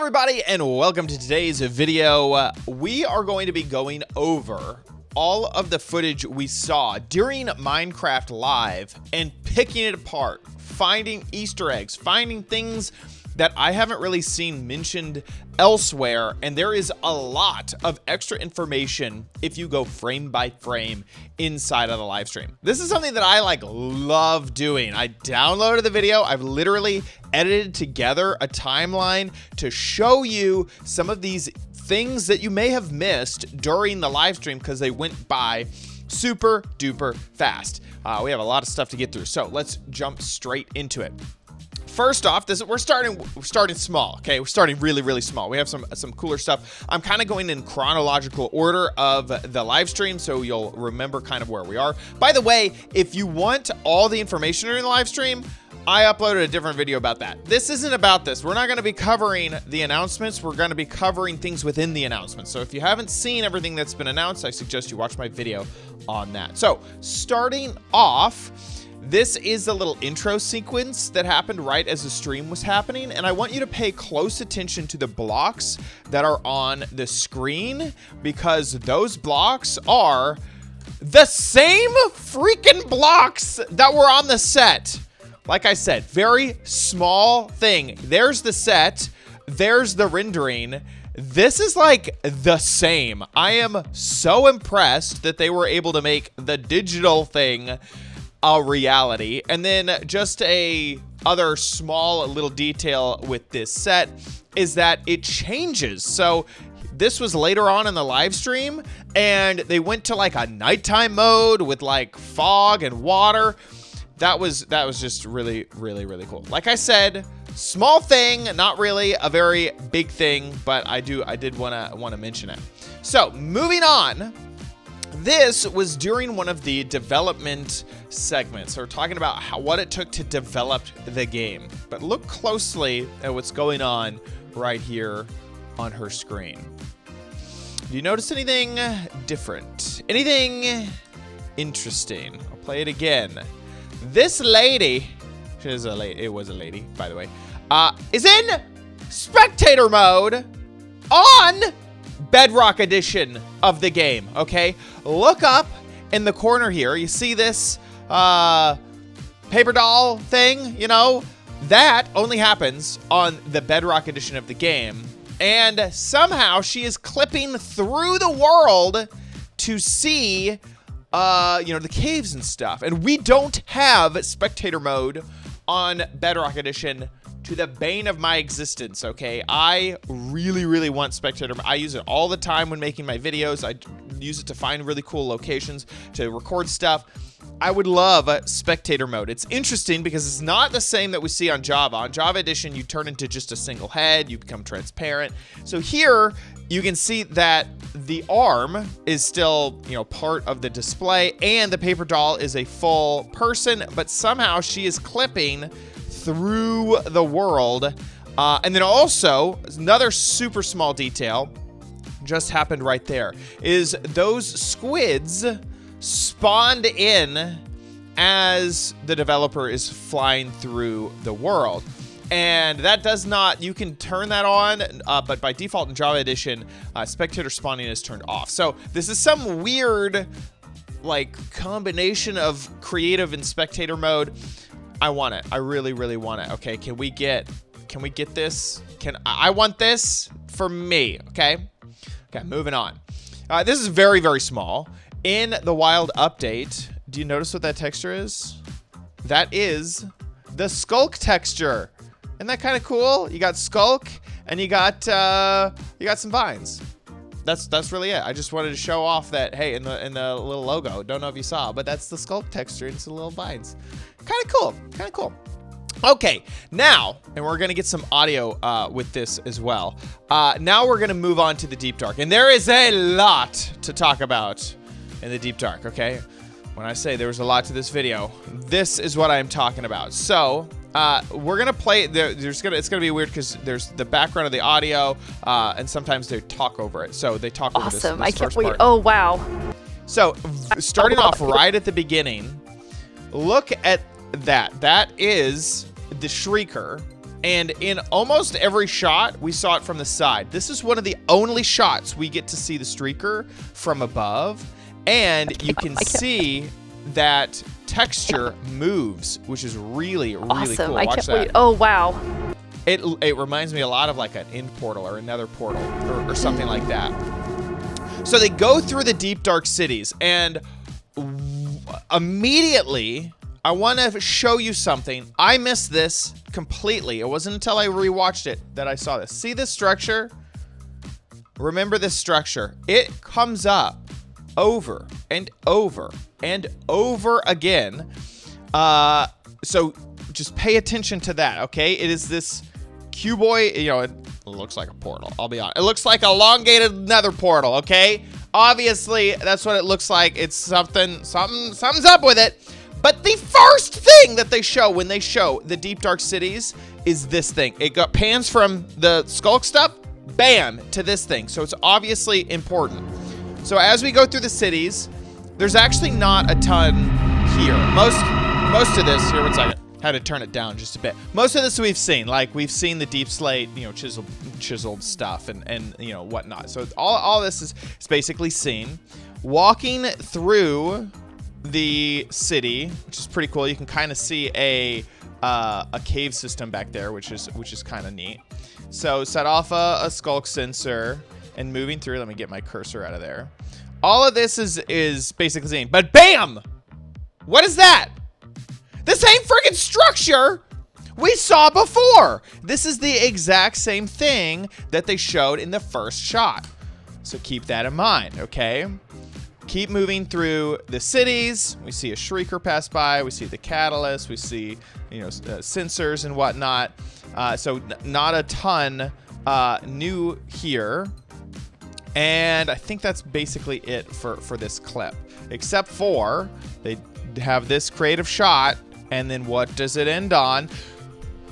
everybody, and welcome to today's video. We are going to be going over all of the footage we saw during Minecraft Live and picking it apart, finding Easter eggs, finding things that I haven't really seen mentioned elsewhere, and there is a lot of extra information if you go frame by frame inside of the live stream. This is something that I love doing. I downloaded the video. I've literally edited together a timeline to show you some of these things that you may have missed during the live stream because they went by super duper fast. We have a lot of stuff to get through, so let's jump straight into it. First off, we're starting small, okay? We're starting really small. We have some cooler stuff. I'm kind of going in chronological order of the live stream, so you'll remember kind of where we are. By the way, if you want all the information during the live stream, I uploaded a different video about that. This isn't about this. We're not going to be covering the announcements. We're going to be covering things within the announcements. So if you haven't seen everything that's been announced, I suggest you watch my video on that. So starting off, this is a little intro sequence that happened right as the stream was happening, and I want you to pay close attention to the blocks that are on the screen because those blocks are the same freaking blocks that were on the set. Like I said, very small thing. There's the set, there's the rendering. This is like the same. I am so impressed that they were able to make the digital thing a reality. And then just a other small little detail with this set is that it changes. So this was later on in the live stream and they went to like a nighttime mode with like fog and water. That was just really cool. Like I said, small thing, not really a very big thing, but I did want to mention it. So moving on. This was during one of the development segments. So we're talking about what it took to develop the game. But look closely at what's going on right here on her screen. Do you notice anything different? Anything interesting? I'll play it again. This lady, it was a lady, by the way, is in spectator mode on Bedrock edition of the game, okay? Look up in the corner here. You see this paper doll thing, you know? That only happens on the Bedrock edition of the game. And somehow she is clipping through the world to see, the caves and stuff. And we don't have spectator mode on Bedrock edition to the bane of my existence, okay? I really want spectator. I use it all the time when making my videos. I use it to find really cool locations, to record stuff. I would love spectator mode. It's interesting because it's not the same that we see on Java. On Java edition, you turn into just a single head. You become transparent. So here, you can see that the arm is still, part of the display, and the paper doll is a full person, but somehow she is clipping through the world. And then also, another super small detail just happened right there, is those squids spawned in as the developer is flying through the world. And that does not, you can turn that on, but by default in Java edition, spectator spawning is turned off. So this is some weird, combination of creative and spectator mode. I want it. I really want it. Okay, can we get this? I want this for me, okay? Okay, moving on. This is very small. In the wild update, do you notice what that texture is? That is the skulk texture. Isn't that kind of cool? You got skulk and you got some vines. That's really it. I just wanted to show off that, hey, in the little logo, don't know if you saw, but that's the skulk texture. It's the little vines. Kind of cool. Okay, now, and we're gonna get some audio with this as well. Now we're gonna move on to the Deep Dark, and there is a lot to talk about in the Deep Dark, okay? When I say there was a lot to this video, this is what I'm talking about. So, we're gonna play, it's gonna be weird because there's the background of the audio, and sometimes they talk over it. So they talk over this I can't first wait. part. Oh, wow. So, starting off right at the beginning, look at that. That is the Shrieker. And in almost every shot, we saw it from the side. This is one of the only shots we get to see the streaker from above. And you can see that texture moves, which is really, really awesome. cool. I Watch can't that. wait. Oh, wow. It reminds me a lot of like an end portal or another portal or something like that. So they go through the deep, dark cities, and immediately I want to show you something. I missed this completely. It wasn't until I rewatched it that I saw this. See this structure? Remember this structure. It comes up over and over and over again. So just pay attention to that, okay? It is this cuboid, you know, it looks like a portal, I'll be honest. It looks like elongated nether portal, okay? Obviously, that's what it looks like. It's something's up with it. But the first thing that they show when they show the deep dark cities is this thing. It got pans from the skulk stuff, bam, to this thing. So it's obviously important. So as we go through the cities, there's actually not a ton here. Most of this, here, one second. Had to turn it down just a bit. Most of this we've seen, like we've seen the deep slate, you know, chiseled stuff and you know, whatnot. So all this is basically seen. Walking through the city, which is pretty cool. You can kind of see a cave system back there, which is kind of neat. So set off a skulk sensor and moving through. Let me get my cursor out of there. All of this is basically seen, but bam! What is that? The same freaking structure we saw before. This is the exact same thing that they showed in the first shot. So keep that in mind, okay? Keep moving through the cities. We see a shrieker pass by. We see the catalyst. We see, you know, sensors and whatnot. So not a ton new here. And I think that's basically it for this clip, except for they have this creative shot. And then what does it end on?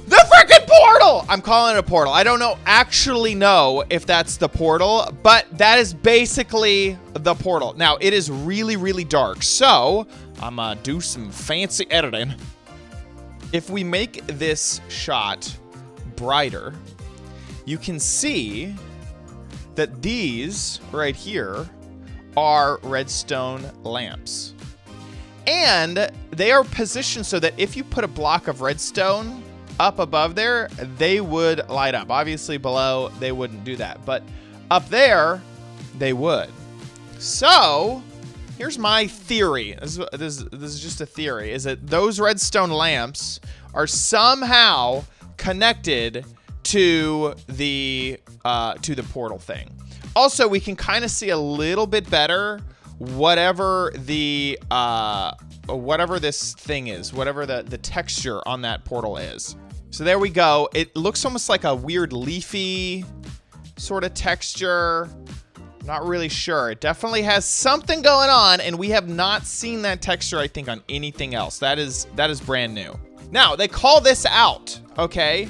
The freaking portal! I'm calling it a portal. I don't actually know if that's the portal, but that is basically the portal. Now, it is really, really dark, so I'm gonna do some fancy editing. If we make this shot brighter, you can see that these right here are redstone lamps. And they are positioned so that if you put a block of redstone up above there, they would light up. Obviously below, they wouldn't do that. But up there, they would. So here's my theory. This is just a theory, is that those redstone lamps are somehow connected to the portal thing. Also, we can kind of see a little bit better whatever the whatever this thing is, whatever the texture on that portal is. So there we go. It looks almost like a weird leafy sort of texture. Not really sure. It definitely has something going on, and we have not seen that texture, I think, on anything else. That is brand new. Now, they call this out, okay?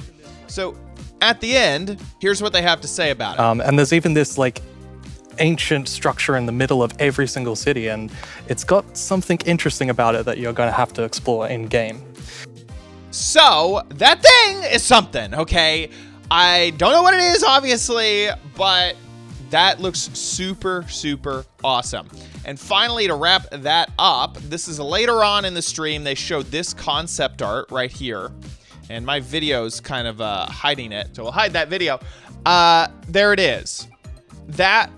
So at the end, here's what they have to say about it. And there's even this like ancient structure in the middle of every single city, and it's got something interesting about it that you're going to have to explore in game. So that thing is something, okay? I don't know what it is, obviously, but that looks super, super awesome. And finally, to wrap that up, this is later on in the stream, they showed this concept art right here, and my video's kind of hiding it, so we'll hide that video. There it is. That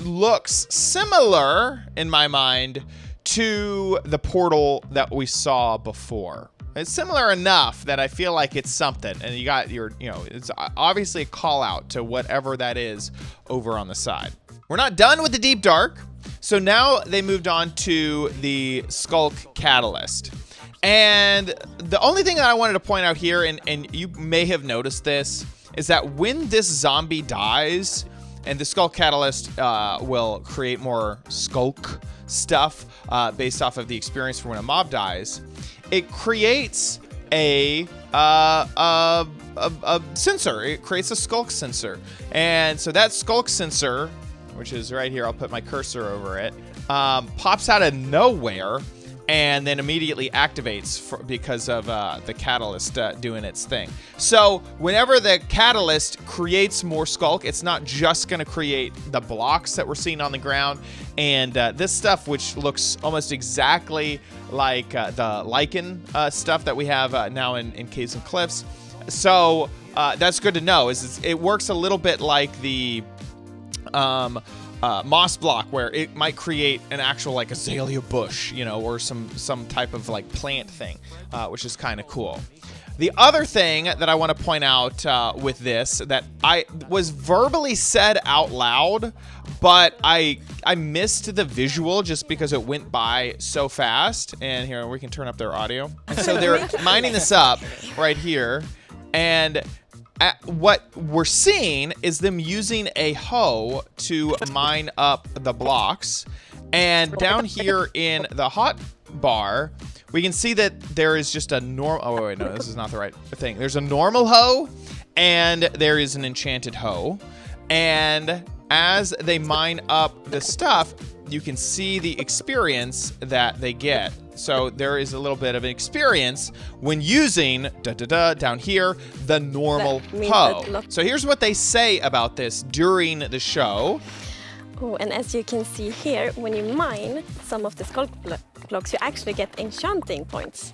looks similar, in my mind, to the portal that we saw before. It's similar enough that I feel like it's something. And you got your, you know, it's obviously a call out to whatever that is over on the side. We're not done with the deep dark. So now they moved on to the Skulk Catalyst. And the only thing that I wanted to point out here, and you may have noticed this, is that when this zombie dies, and the Skulk Catalyst will create more Skulk stuff based off of the experience for when a mob dies. It creates a sensor. It creates a Skulk sensor. And so that Skulk sensor, which is right here, I'll put my cursor over it, pops out of nowhere and then immediately activates because of the catalyst doing its thing. So whenever the catalyst creates more skulk, it's not just going to create the blocks that we're seeing on the ground. And this stuff, which looks almost exactly like the lichen stuff that we have now in Caves and Cliffs. So that's good to know. It works a little bit like the moss block, where it might create an actual like azalea bush, you know, or some type of like plant thing, which is kind of cool. The other thing that I want to point out with this that I was verbally said out loud, but I missed the visual just because it went by so fast. And here, we can turn up their audio. And so they're mining this up right here, and what we're seeing is them using a hoe to mine up the blocks. And down here in the hot bar, we can see that there is just a normal... Oh, wait, no, this is not the right thing. There's a normal hoe, and there is an enchanted hoe. And as they mine up the stuff, you can see the experience that they get. So there is a little bit of an experience when using, down here, the normal hoe. So here's what they say about this during the show. Oh, and as you can see here, when you mine some of the skulk blocks, you actually get enchanting points.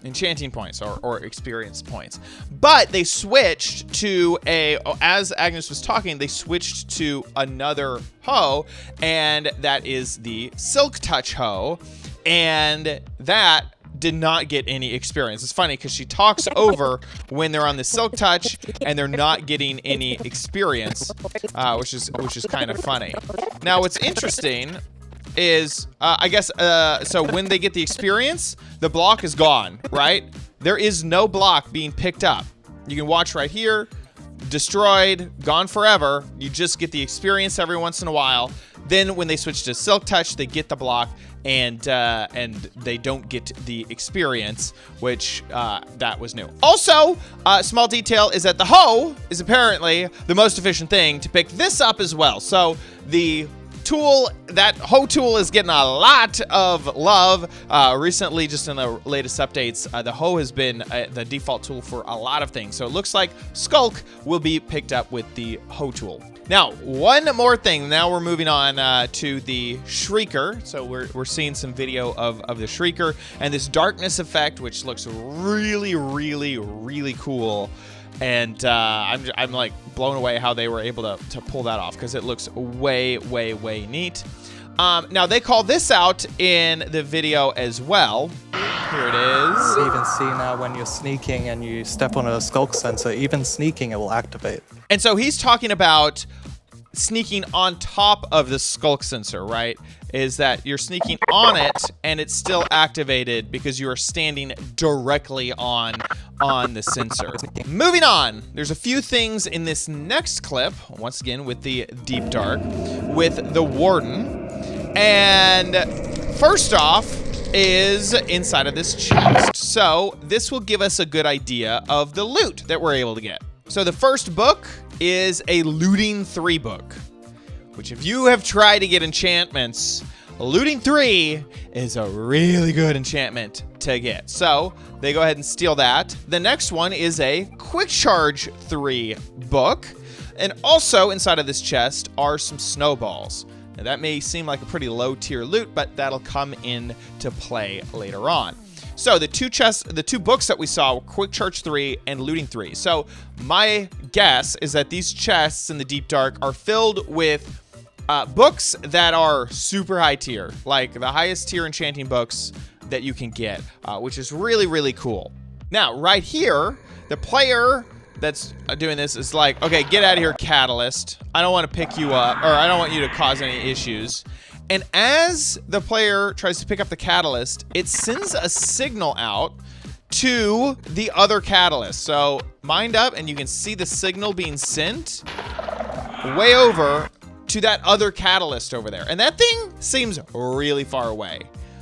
Enchanting points or experience points. But they switched to as Agnes was talking, they switched to another hoe, and that is the Silk Touch hoe. And that did not get any experience. It's funny because she talks over when they're on the Silk Touch and they're not getting any experience, which is kind of funny. Now, what's interesting is, I guess, so when they get the experience, the block is gone, right? There is no block being picked up. You can watch right here, destroyed, gone forever. You just get the experience every once in a while. Then when they switch to Silk Touch, they get the block, and they don't get the experience, which that was new. Also, small detail is that the hoe is apparently the most efficient thing to pick this up as well. So the tool, that hoe tool, is getting a lot of love recently. Just in the latest updates, the hoe has been the default tool for a lot of things. So it looks like Skulk will be picked up with the hoe tool. Now, one more thing. Now we're moving on to the Shrieker. So we're seeing some video of the Shrieker and this darkness effect, which looks really, really, really cool. And I'm like blown away how they were able to pull that off, because it looks way, way, way neat. Now they call this out in the video as well. Here it is. You even see now when you're sneaking and you step on a skulk sensor, even sneaking, it will activate. And so he's talking about sneaking on top of the skulk sensor, right? Is that you're sneaking on it and it's still activated because you are standing directly on the sensor. Moving on, there's a few things in this next clip, once again with the Deep Dark, with the Warden. And first off is inside of this chest. So this will give us a good idea of the loot that we're able to get. So the first book is a Looting 3 book, which if you have tried to get enchantments, Looting 3 is a really good enchantment to get. So they go ahead and steal that. The next one is a Quick Charge 3 book. And also inside of this chest are some snowballs. Now that may seem like a pretty low tier loot, but that'll come into play later on. So the two books that we saw were Quick Charge 3 and Looting 3. So my guess is that these chests in the Deep Dark are filled with books that are super high tier, like the highest tier enchanting books that you can get, which is really, really cool. Now, right here, the player that's doing this is like, okay, get out of here, Catalyst. I don't want to pick you up, or I don't want you to cause any issues. And as the player tries to pick up the Catalyst, it sends a signal out to the other Catalyst. So mind up, and you can see the signal being sent way over to that other Catalyst over there. And that thing seems really far away.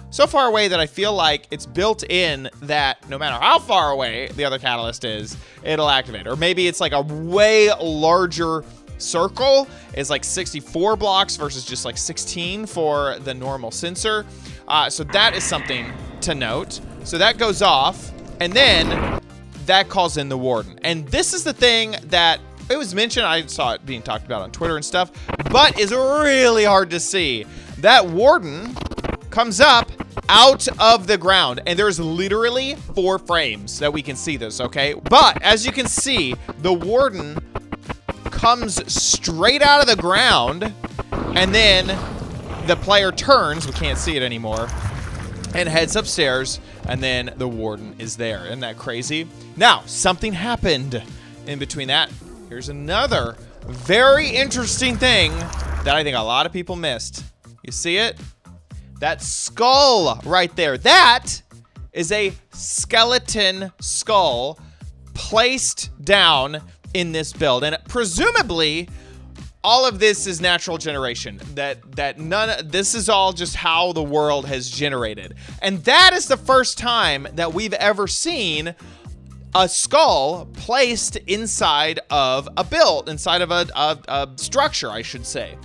So far away that I feel like it's built in that no matter how far away the other Catalyst is, it'll activate. Or maybe it's like a way larger circle. It's like 64 blocks versus just like 16 for the normal sensor. So that is something to note. So that goes off, and then that calls in the warden. And this is the thing that it was mentioned, I saw it being talked about on Twitter and stuff, but is really hard to see. That warden comes up out of the ground, and there's literally 4 frames that we can see this, okay? But as you can see, the warden comes straight out of the ground, and then the player turns, we can't see it anymore, and heads upstairs, and then the warden is there. Isn't that crazy? Now, something happened in between that. Here's another very interesting thing that I think a lot of people missed. You see it? That skull right there. That is a skeleton skull placed down in this build. And presumably, all of this is natural generation. This is all just how the world has generated. And that is the first time that we've ever seen a skull placed inside of a build, inside of a structure, I should say.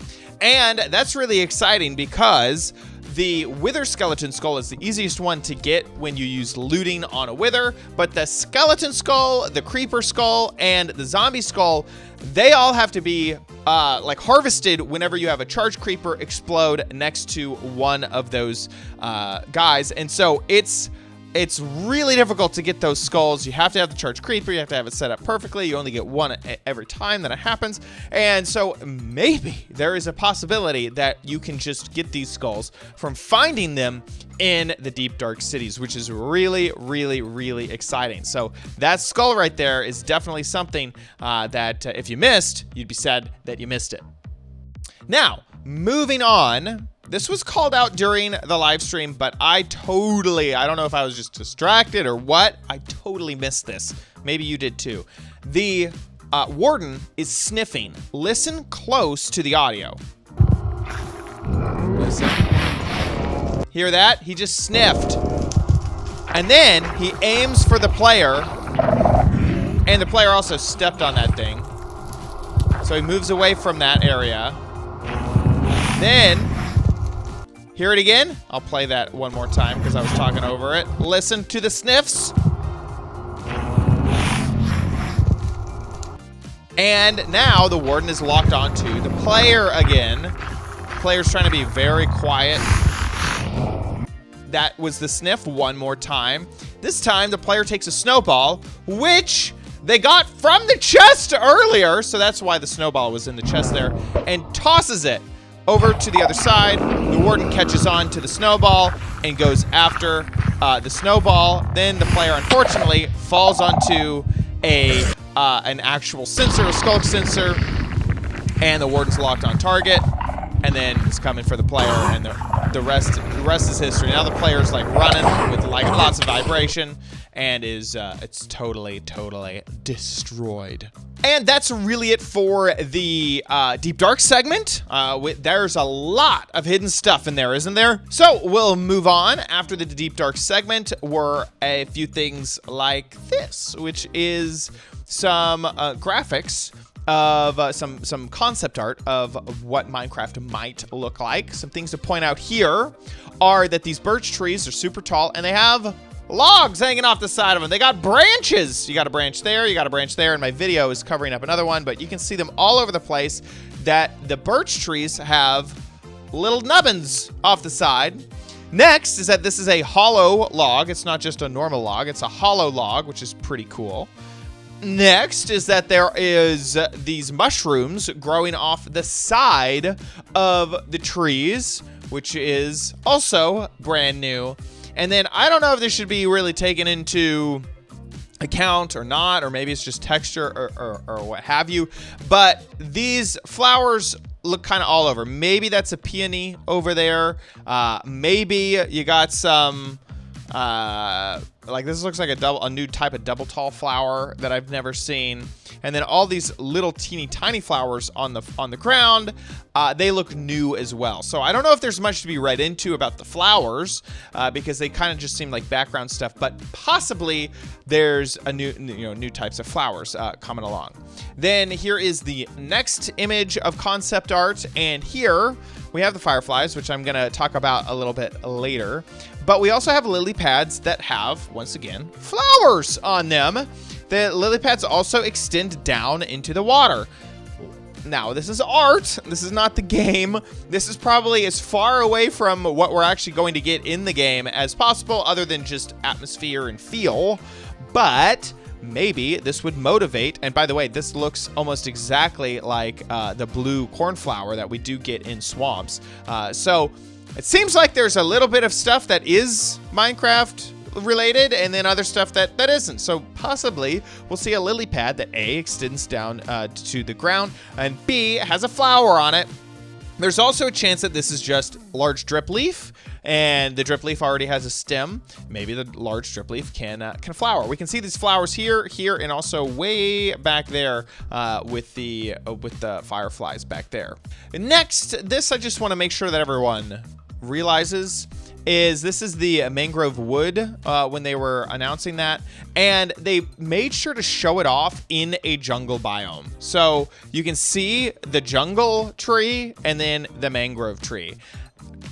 And that's really exciting because the wither skeleton skull is the easiest one to get when you use looting on a wither, but the skeleton skull, the creeper skull, and the zombie skull, they all have to be like harvested whenever you have a charge creeper explode next to one of those guys. And so it's really difficult to get those skulls. You have to have the charge creeper. You have to have it set up perfectly. You only get one every time that it happens. And so maybe there is a possibility that you can just get these skulls from finding them in the deep dark cities, which is really, really, really exciting. So that skull right there is definitely something that if you missed, you'd be sad that you missed it. Now, moving on. This was called out during the live stream, but I don't know if I was just distracted or what. I totally missed this. Maybe you did too. The warden is sniffing. Listen close to the audio. Listen. Hear that? He just sniffed. And then he aims for the player. And the player also stepped on that thing. So he moves away from that area. Then, hear it again? I'll play that one more time because I was talking over it. Listen to the sniffs. And now the warden is locked onto the player again. The player's trying to be very quiet. That was the sniff one more time. This time the player takes a snowball, which they got from the chest earlier, so that's why the snowball was in the chest there, and tosses it over to the other side. The warden catches on to the snowball and goes after the snowball. Then the player, unfortunately, falls onto an actual sensor, a skulk sensor, and the warden's locked on target. And then he's coming for the player, and the rest is history. Now the player's like running with like lots of vibration, and it's totally destroyed. And that's really it for the Deep Dark segment. There's a lot of hidden stuff in there, isn't there? So we'll move on. After the Deep Dark segment were a few things like this, which is some graphics of some concept art of what Minecraft might look like. Some things to point out here are that these birch trees are super tall, and they have logs hanging off the side of them. They got branches. You got a branch there, you got a branch there, and my video is covering up another one, but you can see them all over the place, that the birch trees have little nubbins off the side. Next is that this is a hollow log. It's not just a normal log, it's a hollow log, which is pretty cool. Next is that there is these mushrooms growing off the side of the trees, which is also brand new. And then I don't know if this should be really taken into account or not, or maybe it's just texture or what have you. But these flowers look kind of all over. Maybe that's a peony over there. Maybe you got some Like this looks like a new type of double tall flower that I've never seen. And then all these little teeny tiny flowers on the ground, they look new as well. So I don't know if there's much to be read into about the flowers because they kind of just seem like background stuff, but possibly there's a new types of flowers coming along. Then here is the next image of concept art, and here we have the fireflies, which I'm gonna talk about a little bit later. But we also have lily pads that have, once again, flowers on them. The lily pads also extend down into the water. Now, this is art. This is not the game. This is probably as far away from what we're actually going to get in the game as possible, other than just atmosphere and feel. But maybe this would motivate. And by the way, this looks almost exactly like the blue cornflower that we do get in swamps. So it seems like there's a little bit of stuff that is Minecraft related and then other stuff that isn't. So possibly we'll see a lily pad that A, extends down to the ground, and B, has a flower on it. There's also a chance that this is just large drip leaf, and the drip leaf already has a stem. Maybe the large drip leaf can flower. We can see these flowers here, and also way back there with the fireflies back there. Next, this I just want to make sure that everyone realizes is this is the mangrove wood when they were announcing that, and they made sure to show it off in a jungle biome. So you can see the jungle tree and then the mangrove tree.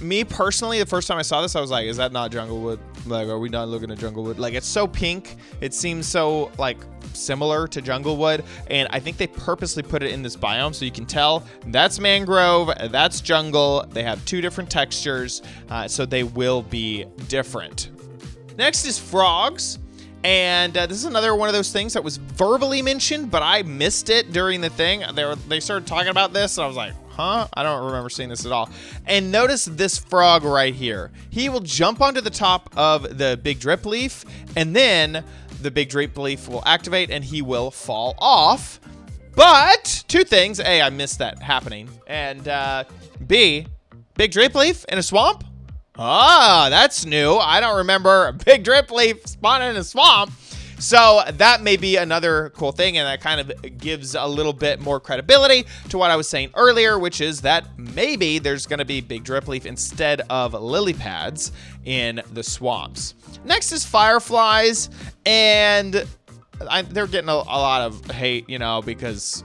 Me personally, the first time I saw this, I was like, is that not jungle wood? Like, are we not looking at jungle wood? Like, it's so pink. It seems so, like, similar to jungle wood. And I think they purposely put it in this biome so you can tell that's mangrove, that's jungle. They have two different textures, so they will be different. Next is frogs. And this is another one of those things that was verbally mentioned, but I missed it during the thing. They started talking about this, and I was like, huh? I don't remember seeing this at all. And notice this frog right here. He will jump onto the top of the big drip leaf, and then the big drip leaf will activate, and he will fall off. But two things. A, I missed that happening. And B, big drip leaf in a swamp? Ah, that's new. I don't remember a big drip leaf spawning in a swamp. So that may be another cool thing, and that kind of gives a little bit more credibility to what I was saying earlier, which is that maybe there's going to be big drip leaf instead of lily pads in the swamps. Next is fireflies, and they're getting a lot of hate, you know, because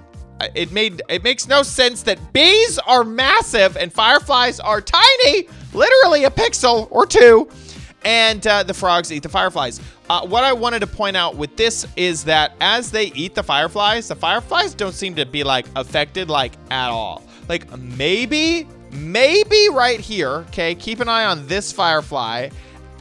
it makes no sense that bees are massive and fireflies are tiny, literally a pixel or two, and the frogs eat the fireflies. What I wanted to point out with this is that as they eat the fireflies don't seem to be like affected like at all. Like maybe right here, okay, keep an eye on this firefly.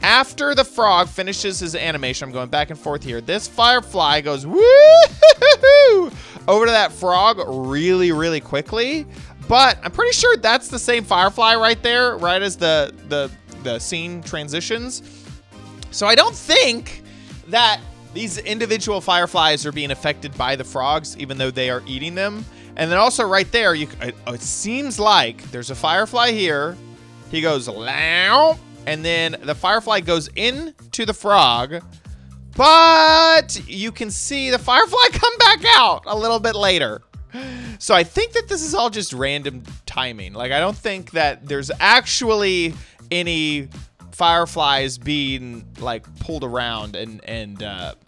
After the frog finishes his animation, I'm going back and forth here. This firefly goes woo-hoo-hoo over to that frog really, really quickly. But I'm pretty sure that's the same firefly right there, right as the scene transitions. So I don't think that these individual fireflies are being affected by the frogs, even though they are eating them. And then also right there, it seems like there's a firefly here. He goes loud. And then the firefly goes into the frog, but you can see the firefly come back out a little bit later. So I think that this is all just random timing. Like, I don't think that there's actually any fireflies being like pulled around and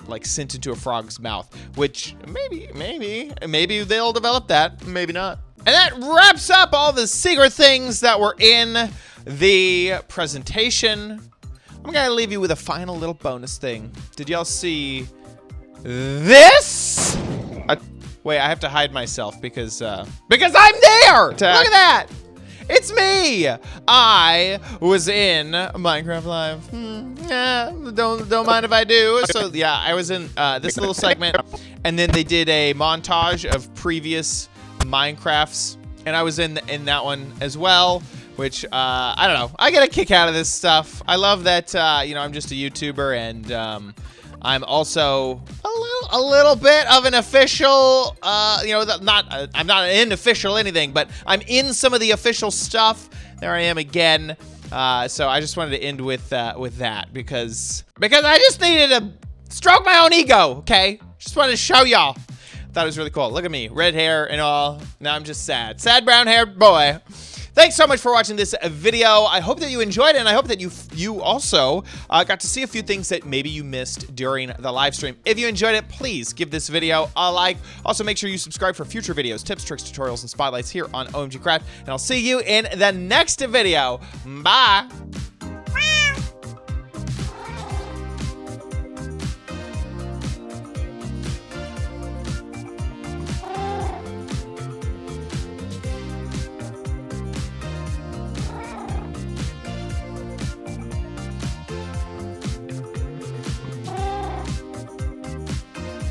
like sent into a frog's mouth, which maybe they'll develop that, maybe not. And that wraps up all the secret things that were in the presentation. I'm gonna leave you with a final little bonus thing. Did y'all see this? Wait, I have to hide myself because I'm there. Look at that. It's me. I was in Minecraft Live. Don't mind if I do. So yeah, I was in this little segment, and then they did a montage of previous Minecrafts, and I was in that one as well. Which, I don't know. I get a kick out of this stuff. I love that, you know, I'm just a YouTuber, and I'm also a little bit of an official, you know, I'm not an official anything, but I'm in some of the official stuff. There I am again. So I just wanted to end with that because I just needed to stroke my own ego, okay? Just wanted to show y'all. Thought it was really cool. Look at me, red hair and all. Now I'm just sad. Sad brown-haired boy. Thanks so much for watching this video. I hope that you enjoyed it, and I hope that you also got to see a few things that maybe you missed during the live stream. If you enjoyed it, please give this video a like. Also, make sure you subscribe for future videos, tips, tricks, tutorials, and spotlights here on OMG Craft, and I'll see you in the next video. Bye.